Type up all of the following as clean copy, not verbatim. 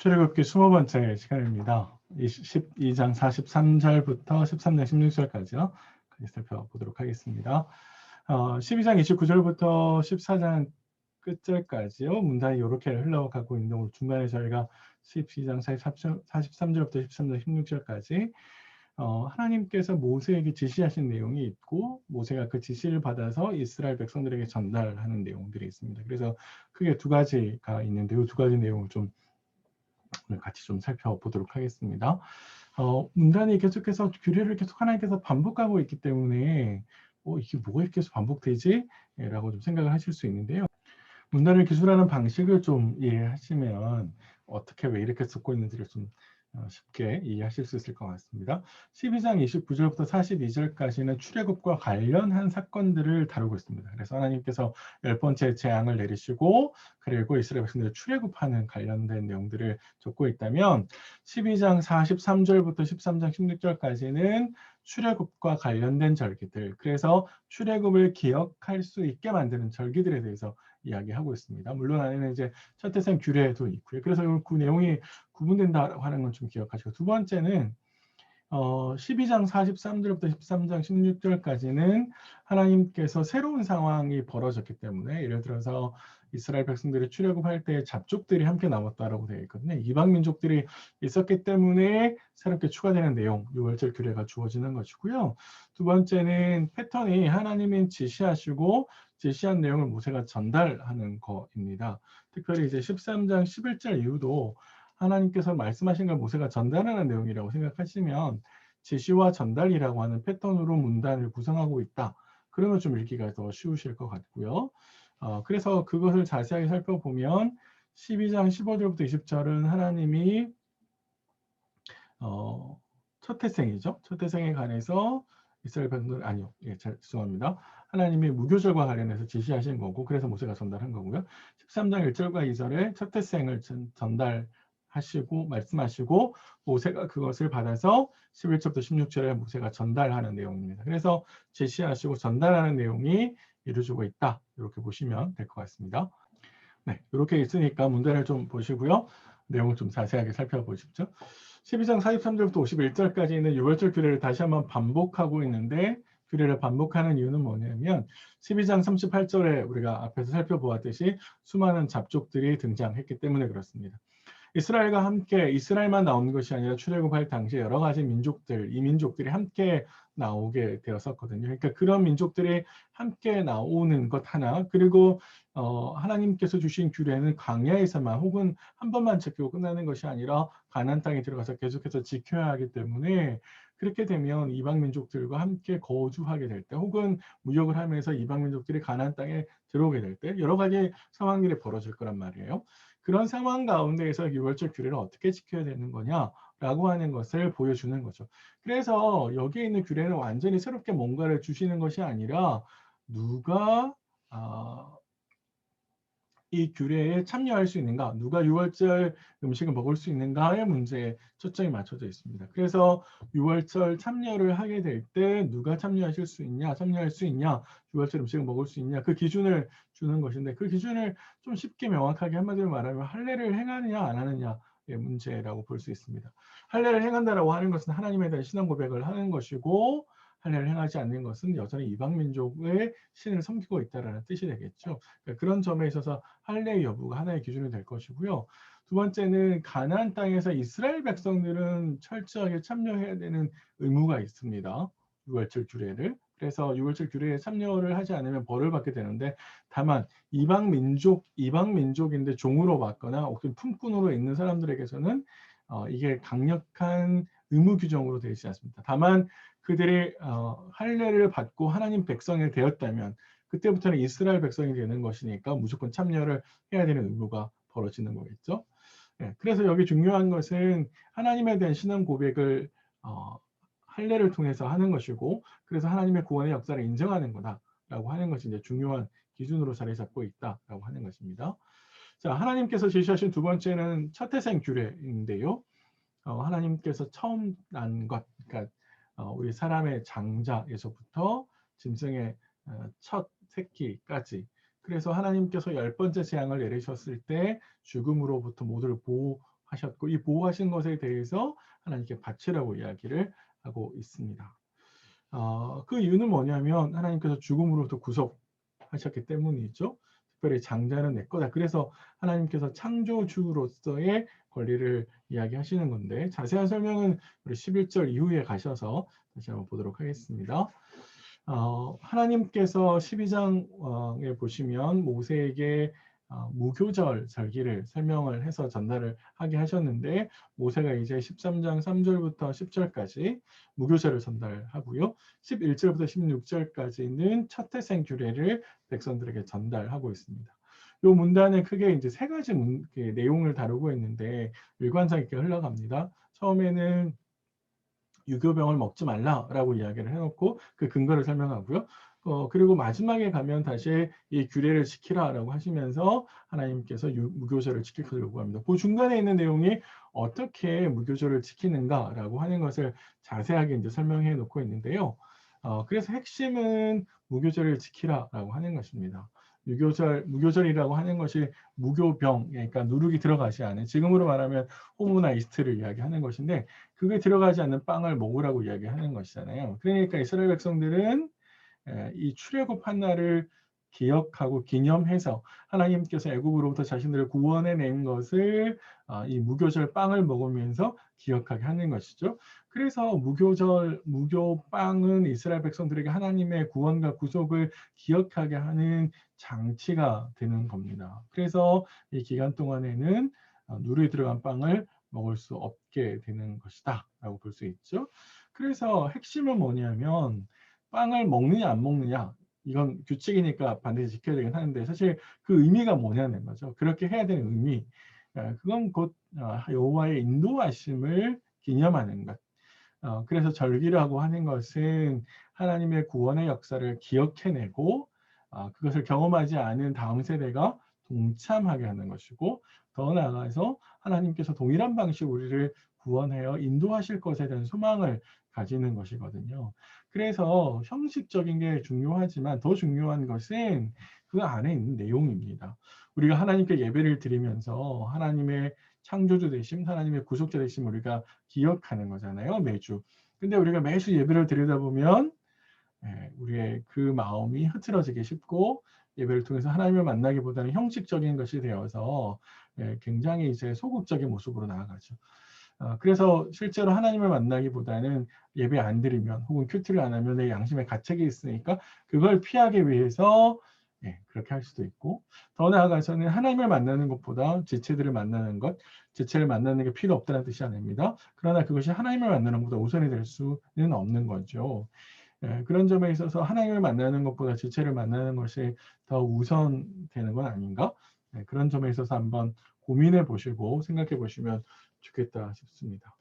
출애굽기 20번째 시간입니다. 12장 43절부터 13장 16절까지요. 같이 살펴보도록 하겠습니다. 12장 29절부터 14장 끝절까지요. 문단이 이렇게 흘러가고 있는 오늘 중간에 저희가 12장 43절부터 13장 16절까지 하나님께서 모세에게 지시하신 내용이 있고 모세가 그 지시를 받아서 이스라엘 백성들에게 전달하는 내용들이 있습니다. 그래서 크게 두 가지가 있는데 이 두 가지 내용을 좀 오늘 같이 좀 살펴보도록 하겠습니다. 문단이 계속해서 규례를 계속 하나님께서 반복하고 있기 때문에 이게 뭐가 이렇게 계속 반복되지? 라고 좀 생각을 하실 수 있는데요. 문단을 기술하는 방식을 좀 이해하시면 어떻게 왜 이렇게 쓰고 있는지를 좀 쉽게 이해하실 수 있을 것 같습니다. 12장 29절부터 42절까지는 출애굽과 관련한 사건들을 다루고 있습니다. 그래서 하나님께서 10번째 재앙을 내리시고 그리고 이스라엘 백성들을 출애굽하는 관련된 내용들을 적고 있다면 12장 43절부터 13장 16절까지는 출애굽과 관련된 절기들, 그래서 출애굽을 기억할 수 있게 만드는 절기들에 대해서 이야기하고 있습니다. 물론 안에는 이제 첫태생 규례도 있고요. 그래서 그 내용이 구분된다고 하는 건 좀 기억하시고, 두 번째는 12장 43절부터 13장 16절까지는 하나님께서 새로운 상황이 벌어졌기 때문에, 예를 들어서 이스라엘 백성들이 출애굽할 때 잡족들이 함께 남았다라고 되어 있거든요. 이방 민족들이 있었기 때문에 새롭게 추가되는 내용, 유월절 규례가 주어지는 것이고요. 두 번째는 패턴이 하나님이 지시하시고 제시한 내용을 모세가 전달하는 것입니다. 특별히 이제 13장 11절 이후도 하나님께서 말씀하신 걸 모세가 전달하는 내용이라고 생각하시면 제시와 전달이라고 하는 패턴으로 문단을 구성하고 있다. 그러면 좀 읽기가 더 쉬우실 것 같고요. 그래서 그것을 자세하게 살펴보면 12장 15절부터 20절은 하나님이 첫 태생이죠. 첫 태생에 관해서 이스라엘 백성들 아니요. 죄송합니다. 하나님이 무교절과 관련해서 지시하신 거고 그래서 모세가 전달한 거고요. 13장 1절과 2절에 첫 태생을 전달하시고 말씀하시고 모세가 그것을 받아서 11절부터 16절에 모세가 전달하는 내용입니다. 그래서 제시하시고 전달하는 내용이 이루어지고 있다. 이렇게 보시면 될 것 같습니다. 네, 이렇게 있으니까 문단을 좀 보시고요. 내용을 좀 자세하게 살펴보십시오. 12장 43절부터 51절까지는 유월절 규례를 다시 한번 반복하고 있는데 규례를 반복하는 이유는 뭐냐면 12장 38절에 우리가 앞에서 살펴보았듯이 수많은 잡족들이 등장했기 때문에 그렇습니다. 이스라엘과 함께 이스라엘만 나온 것이 아니라 출애굽할 당시에 여러 가지 민족들, 이 민족들이 함께 나오게 되었었거든요. 그러니까 그런 민족들이 함께 나오는 것 하나, 그리고 하나님께서 주신 규례는 광야에서만 혹은 한 번만 지키고 끝나는 것이 아니라 가나안 땅에 들어가서 계속해서 지켜야 하기 때문에 그렇게 되면 이방 민족들과 함께 거주하게 될 때 혹은 무역을 하면서 이방 민족들이 가나안 땅에 들어오게 될 때 여러 가지 상황들이 벌어질 거란 말이에요. 그런 상황 가운데에서 유월절 규례를 어떻게 지켜야 되는 거냐라고 하는 것을 보여주는 거죠. 그래서 여기에 있는 규례는 완전히 새롭게 뭔가를 주시는 것이 아니라 누가 이 규례에 참여할 수 있는가, 누가 유월절 음식을 먹을 수 있는가의 문제에 초점이 맞춰져 있습니다. 그래서 유월절 참여를 하게 될 때 누가 참여하실 수 있냐, 참여할 수 있냐, 유월절 음식을 먹을 수 있냐, 그 기준을 주는 것인데 그 기준을 좀 쉽게 명확하게 한마디로 말하면 할례를 행하느냐 안 하느냐의 문제라고 볼 수 있습니다. 할례를 행한다라고 하는 것은 하나님에 대한 신앙 고백을 하는 것이고 할례를 행하지 않는 것은 여전히 이방 민족의 신을 섬기고 있다는 뜻이 되겠죠. 그러니까 그런 점에 있어서 할례 여부가 하나의 기준이 될 것이고요. 두 번째는 가나안 땅에서 이스라엘 백성들은 철저하게 참여해야 되는 의무가 있습니다. 유월절 규례를. 그래서 유월절 규례에 참여를 하지 않으면 벌을 받게 되는데 다만 이방 민족인데 종으로 받거나 혹은 품꾼으로 있는 사람들에게서는 이게 강력한 의무 규정으로 되어 있지 않습니다. 다만 그들이 할례를 받고 하나님 백성이 되었다면 그때부터는 이스라엘 백성이 되는 것이니까 무조건 참여를 해야 되는 의무가 벌어지는 거겠죠. 네, 그래서 여기 중요한 것은 하나님에 대한 신앙 고백을 할례를 통해서 하는 것이고 그래서 하나님의 구원의 역사를 인정하는 거다라고 하는 것이 이제 중요한 기준으로 자리 잡고 있다라고 하는 것입니다. 자, 하나님께서 제시하신 두 번째는 첫태생 규례인데요. 하나님께서 처음 난 것, 그러니까 우리 사람의 장자에서부터 짐승의 첫 새끼까지. 그래서 하나님께서 10번째 재앙을 내리셨을 때 죽음으로부터 모두를 보호하셨고 이 보호하신 것에 대해서 하나님께 바치라고 이야기를 하고 있습니다. 그 이유는 뭐냐면 하나님께서 죽음으로부터 구속하셨기 때문이죠. 특별히 장자는 내 거다. 그래서 하나님께서 창조주로서의 권리를 이야기하시는 건데 자세한 설명은 우리 11절 이후에 가셔서 다시 한번 보도록 하겠습니다. 하나님께서 12장에 보시면 모세에게 무교절 절기를 설명을 해서 전달을 하게 하셨는데 모세가 이제 13장 3절부터 10절까지 무교절을 전달하고요. 11절부터 16절까지는 첫 태생 규례를 백성들에게 전달하고 있습니다. 이 문단은 크게 이제 세 가지 내용을 다루고 있는데 일관성 있게 흘러갑니다. 처음에는 유교병을 먹지 말라라고 이야기를 해놓고 그 근거를 설명하고요. 그리고 마지막에 가면 다시 이 규례를 지키라라고 하시면서 하나님께서 무교절을 지킬 것을 요구합니다. 그 중간에 있는 내용이 어떻게 무교절을 지키는가라고 하는 것을 자세하게 이제 설명해 놓고 있는데요. 그래서 핵심은 무교절을 지키라라고 하는 것입니다. 무교절이라고 하는 것이 무교병, 그러니까 누룩이 들어가지 않은, 지금으로 말하면 호모나 이스트를 이야기하는 것인데 그게 들어가지 않는 빵을 먹으라고 이야기하는 것이잖아요. 그러니까 이스라엘 백성들은 이 출애굽 한날을 기억하고 기념해서 하나님께서 애굽으로부터 자신들을 구원해낸 것을 이 무교절 빵을 먹으면서 기억하게 하는 것이죠. 그래서 무교빵은 이스라엘 백성들에게 하나님의 구원과 구속을 기억하게 하는 장치가 되는 겁니다. 그래서 이 기간 동안에는 누룩이 들어간 빵을 먹을 수 없게 되는 것이다 라고 볼 수 있죠. 그래서 핵심은 뭐냐면 빵을 먹느냐 안 먹느냐 이건 규칙이니까 반드시 지켜야 되긴 하는데 사실 그 의미가 뭐냐는 거죠. 그렇게 해야 되는 의미 그건 곧 여호와의 인도하심을 기념하는 것. 그래서 절기라고 하는 것은 하나님의 구원의 역사를 기억해내고 그것을 경험하지 않은 다음 세대가 동참하게 하는 것이고 더 나아가서 하나님께서 동일한 방식으로 우리를 구원하여 인도하실 것에 대한 소망을 가지는 것이거든요. 그래서 형식적인 게 중요하지만 더 중요한 것은 그 안에 있는 내용입니다. 우리가 하나님께 예배를 드리면서 하나님의 창조주 되심, 하나님의 구속자 되심 우리가 기억하는 거잖아요. 매주. 근데 우리가 매주 예배를 드리다 보면 우리의 그 마음이 흐트러지기 쉽고 예배를 통해서 하나님을 만나기보다는 형식적인 것이 되어서 굉장히 이제 소극적인 모습으로 나아가죠. 그래서 실제로 하나님을 만나기보다는 예배 안 드리면 혹은 큐티를 안 하면 내 양심에 가책이 있으니까 그걸 피하기 위해서 그렇게 할 수도 있고 더 나아가서는 하나님을 만나는 것보다 지체들을 만나는 것, 지체를 만나는 게 필요 없다는 뜻이 아닙니다. 그러나 그것이 하나님을 만나는 것보다 우선이 될 수는 없는 거죠. 그런 점에 있어서 하나님을 만나는 것보다 지체를 만나는 것이 더 우선되는 건 아닌가? 그런 점에 있어서 한번 고민해 보시고 생각해 보시면 좋겠다 싶습니다.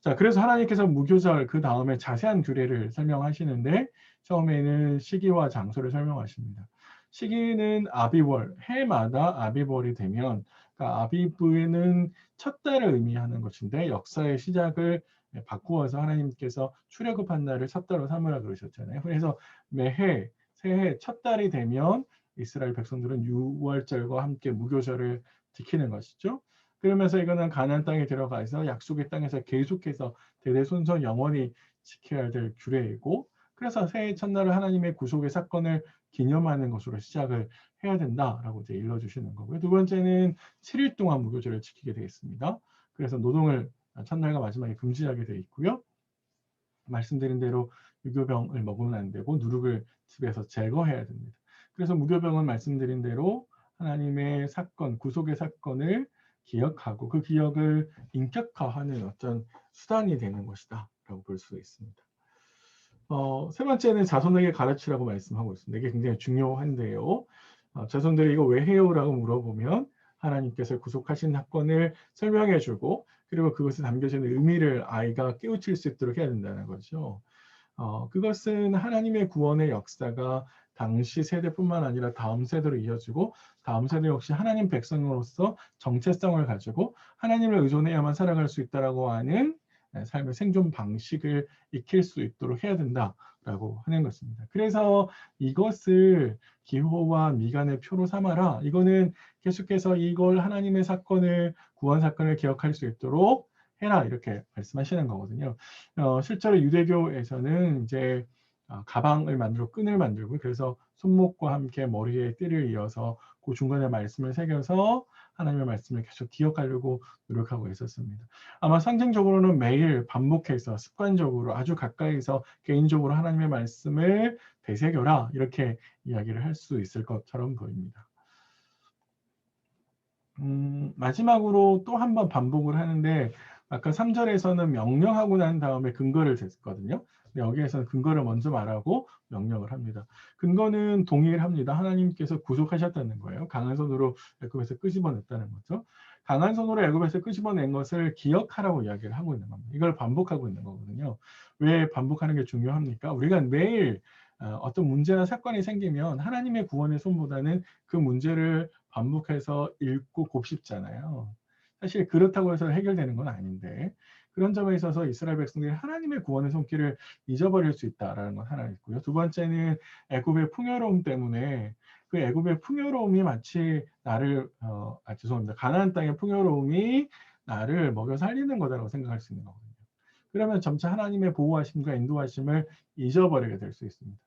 자, 그래서 하나님께서 무교절 그 다음에 자세한 규례를 설명하시는데 처음에는 시기와 장소를 설명하십니다. 시기는 아비월, 해마다 아비월이 되면 그러니까 아비브는 첫 달을 의미하는 것인데 역사의 시작을 바꾸어서 하나님께서 출애굽한 날을 첫 달로 삼으라 그러셨잖아요. 그래서 매해 새해 첫 달이 되면 이스라엘 백성들은 6월절과 함께 무교절을 지키는 것이죠. 그러면서 이거는 가나안 땅에 들어가서 약속의 땅에서 계속해서 대대손손 영원히 지켜야 될 규례이고 그래서 새해 첫날을 하나님의 구속의 사건을 기념하는 것으로 시작을 해야 된다라고 이제 일러주시는 거고요. 두 번째는 7일 동안 무교절을 지키게 되겠습니다. 그래서 노동을 첫날과 마지막에 금지하게 되어 있고요. 말씀드린 대로 유교병을 먹으면 안 되고 누룩을 집에서 제거해야 됩니다. 그래서 무교병은 말씀드린 대로 하나님의 사건, 구속의 사건을 기억하고 그 기억을 인격화하는 어떤 수단이 되는 것이다 라고 볼 수 있습니다. 세 번째는 자손에게 가르치라고 말씀하고 있습니다. 이게 굉장히 중요한데요. 자손들이 이거 왜 해요? 라고 물어보면 하나님께서 구속하신 사건을 설명해주고 그리고 그것에 담겨져 있는 의미를 아이가 깨우칠 수 있도록 해야 된다는 거죠. 그것은 하나님의 구원의 역사가 당시 세대뿐만 아니라 다음 세대로 이어지고 다음 세대 역시 하나님 백성으로서 정체성을 가지고 하나님을 의존해야만 살아갈 수 있다라고 하는 삶의 생존 방식을 익힐 수 있도록 해야 된다라고 하는 것입니다. 그래서 이것을 기호와 미간의 표로 삼아라. 이거는 계속해서 이걸 하나님의 사건을 구원 사건을 기억할 수 있도록 해라 이렇게 말씀하시는 거거든요. 실제로 유대교에서는 이제 가방을 만들고 끈을 만들고 그래서 손목과 함께 머리에 띠를 이어서 그 중간에 말씀을 새겨서 하나님의 말씀을 계속 기억하려고 노력하고 있었습니다. 아마 상징적으로는 매일 반복해서 습관적으로 아주 가까이서 개인적으로 하나님의 말씀을 되새겨라 이렇게 이야기를 할 수 있을 것처럼 보입니다. 마지막으로 또 한 번 반복을 하는데 아까 3절에서는 명령하고 난 다음에 근거를 댔거든요. 여기에서는 근거를 먼저 말하고 명령을 합니다. 근거는 동일합니다. 하나님께서 구속하셨다는 거예요. 강한 손으로 애굽에서 끄집어냈다는 거죠. 강한 손으로 애굽에서 끄집어낸 것을 기억하라고 이야기를 하고 있는 겁니다. 이걸 반복하고 있는 거거든요. 왜 반복하는 게 중요합니까? 우리가 매일 어떤 문제나 사건이 생기면 하나님의 구원의 손보다는 그 문제를 반복해서 읽고 곱씹잖아요. 사실 그렇다고 해서 해결되는 건 아닌데 그런 점에 있어서 이스라엘 백성들이 하나님의 구원의 손길을 잊어버릴 수 있다라는 건 하나 있고요. 두 번째는 애굽의 풍요로움 때문에 그 애굽의 풍요로움이 마치 나를 죄송합니다. 가나안 땅의 풍요로움이 나를 먹여 살리는 거다라고 생각할 수 있는 거거든요. 그러면 점차 하나님의 보호하심과 인도하심을 잊어버리게 될 수 있습니다.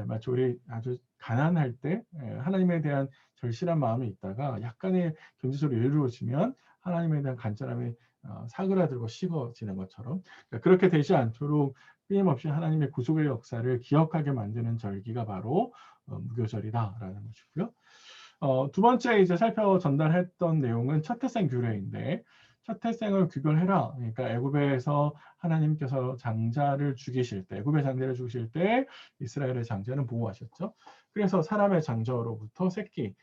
마치 우리 아주 가난할 때 하나님에 대한 절실한 마음이 있다가 약간의 경제적으로 여유로워지면 하나님에 대한 간절함이 사그라들고 식어지는 것처럼 그렇게 되지 않도록 끊임없이 하나님의 구속의 역사를 기억하게 만드는 절기가 바로 무교절이다라는 것이고요. 두 번째 이제 전달했던 내용은 첫 태생 규례인데 첫 태생을 규별해라. 그러니까 애굽에서 하나님께서 장자를 죽이실 때, 애굽의 장자를 죽이실 때 이스라엘의 장자는 보호하셨죠. 그래서 사람의 장자로부터 새끼,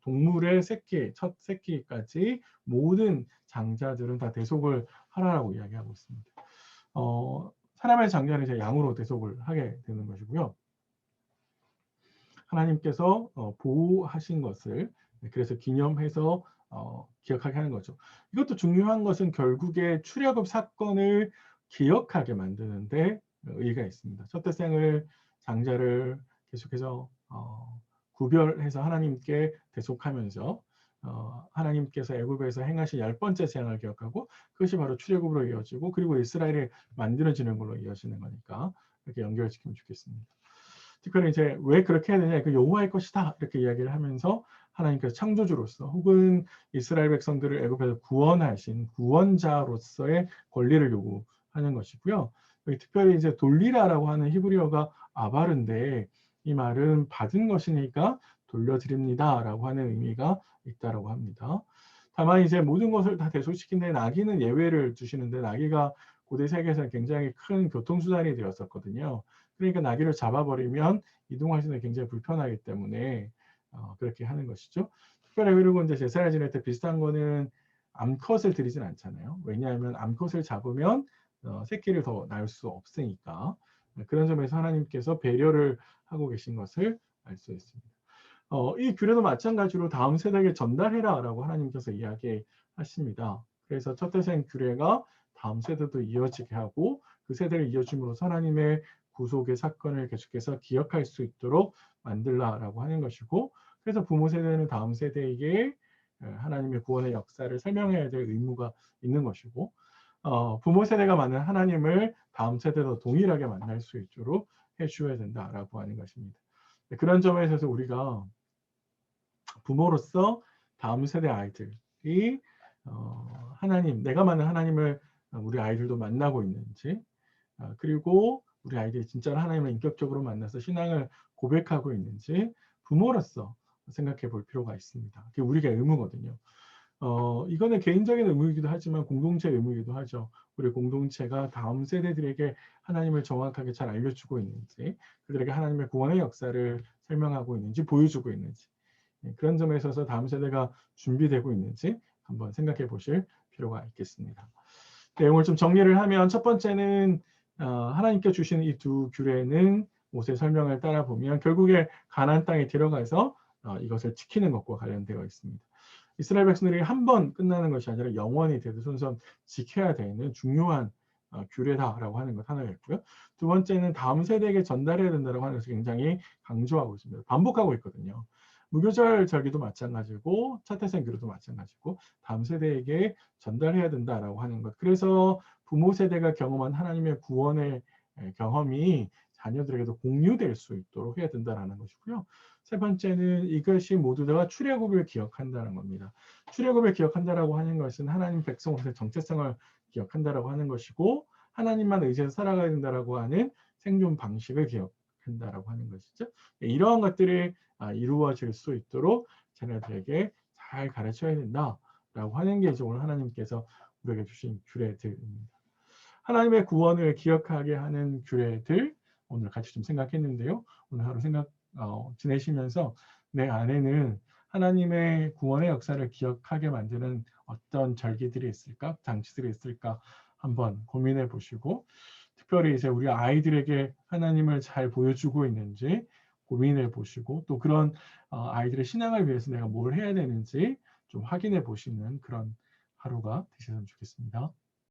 동물의 새끼, 첫 새끼까지 모든 장자들은 다 대속을 하라라고 이야기하고 있습니다. 사람의 장자는 이제 양으로 대속을 하게 되는 것이고요. 하나님께서 보호하신 것을 그래서 기념해서 기억하게 하는 거죠. 이것도 중요한 것은 결국에 출애굽 사건을 기억하게 만드는데 의의가 있습니다. 첫 태생을 장자를 계속해서 구별해서 하나님께 대속하면서 하나님께서 애굽에서 행하신 10번째 재앙을 기억하고 그것이 바로 출애굽으로 이어지고 그리고 이스라엘이 만들어지는 걸로 이어지는 거니까 이렇게 연결시키면 좋겠습니다. 특별히 이제 왜 그렇게 해야 되냐, 그 여호와의 것이다 이렇게 이야기를 하면서 하나님께서 창조주로서 혹은 이스라엘 백성들을 애굽에서 구원하신 구원자로서의 권리를 요구하는 것이고요. 특별히 이제 돌리라라고 하는 히브리어가 아바르인데 이 말은 받은 것이니까 돌려드립니다라고 하는 의미가 있다라고 합니다. 다만 이제 모든 것을 다 대속시킨데 나귀는 예외를 두시는데 나귀가 고대 세계에서 굉장히 큰 교통수단이 되었었거든요. 그러니까 나귀를 잡아버리면 이동하시는 데 굉장히 불편하기 때문에 그렇게 하는 것이죠. 특별히 그리고 이제 제사를 지낼 때 비슷한 거는 암컷을 드리진 않잖아요. 왜냐하면 암컷을 잡으면 새끼를 더 낳을 수 없으니까 그런 점에서 하나님께서 배려를 하고 계신 것을 알 수 있습니다. 이 규례도 마찬가지로 다음 세대에게 전달해라라고 하나님께서 이야기하십니다. 그래서 첫 태생 규례가 다음 세대도 이어지게 하고 그 세대를 이어줌으로써 하나님의 구속의 사건을 계속해서 기억할 수 있도록 만들라라고 하는 것이고 그래서 부모 세대는 다음 세대에게 하나님의 구원의 역사를 설명해야 될 의무가 있는 것이고 부모 세대가 만난 하나님을 다음 세대도 동일하게 만날 수 있도록 해주어야 된다라고 하는 것입니다. 그런 점에 있어서 우리가 부모로서 다음 세대 아이들이 하나님, 내가 만난 하나님을 우리 아이들도 만나고 있는지 그리고 우리 아이들이 진짜로 하나님을 인격적으로 만나서 신앙을 고백하고 있는지 부모로서 생각해 볼 필요가 있습니다. 그게 우리가 의무거든요. 이거는 개인적인 의무이기도 하지만 공동체 의무이기도 하죠. 우리 공동체가 다음 세대들에게 하나님을 정확하게 잘 알려주고 있는지, 그들에게 하나님의 구원의 역사를 설명하고 있는지, 보여주고 있는지, 그런 점에 있어서 다음 세대가 준비되고 있는지 한번 생각해 보실 필요가 있겠습니다. 내용을 좀 정리를 하면 첫 번째는 하나님께 주신 이 두 규례는 모세 설명을 따라 보면 결국에 가나안 땅에 들어가서 이것을 지키는 것과 관련되어 있습니다. 이스라엘 백성들이 한 번 끝나는 것이 아니라 영원히 대대손손 지켜야 되는 중요한 규례다라고 하는 것 하나가 있고요. 두 번째는 다음 세대에게 전달해야 된다고 하는 것을 굉장히 강조하고 있습니다. 반복하고 있거든요. 무교절 절기도 마찬가지고 차태생 교류도 마찬가지고 다음 세대에게 전달해야 된다라고 하는 것. 그래서 부모 세대가 경험한 하나님의 구원의 경험이 자녀들에게도 공유될 수 있도록 해야 된다는 것이고요. 세 번째는 이것이 모두 다 출애굽을 기억한다는 겁니다. 출애굽을 기억한다라고 하는 것은 하나님 백성으로서의 정체성을 기억한다라고 하는 것이고 하나님만 의지해서 살아가야 된다라고 하는 생존 방식을 기억한다라고 하는 것이죠. 이러한 것들이 이루어질 수 있도록 자녀들에게 잘 가르쳐야 된다라고 하는 게 이제 오늘 하나님께서 우리에게 주신 규례들입니다. 하나님의 구원을 기억하게 하는 규례들 오늘 같이 좀 생각했는데요. 오늘 하루 지내시면서 내 안에는 하나님의 구원의 역사를 기억하게 만드는 어떤 절기들이 있을까? 장치들이 있을까? 한번 고민해 보시고 특별히 이제 우리 아이들에게 하나님을 잘 보여주고 있는지 고민해 보시고 또 그런 아이들의 신앙을 위해서 내가 뭘 해야 되는지 좀 확인해 보시는 그런 하루가 되셨으면 좋겠습니다.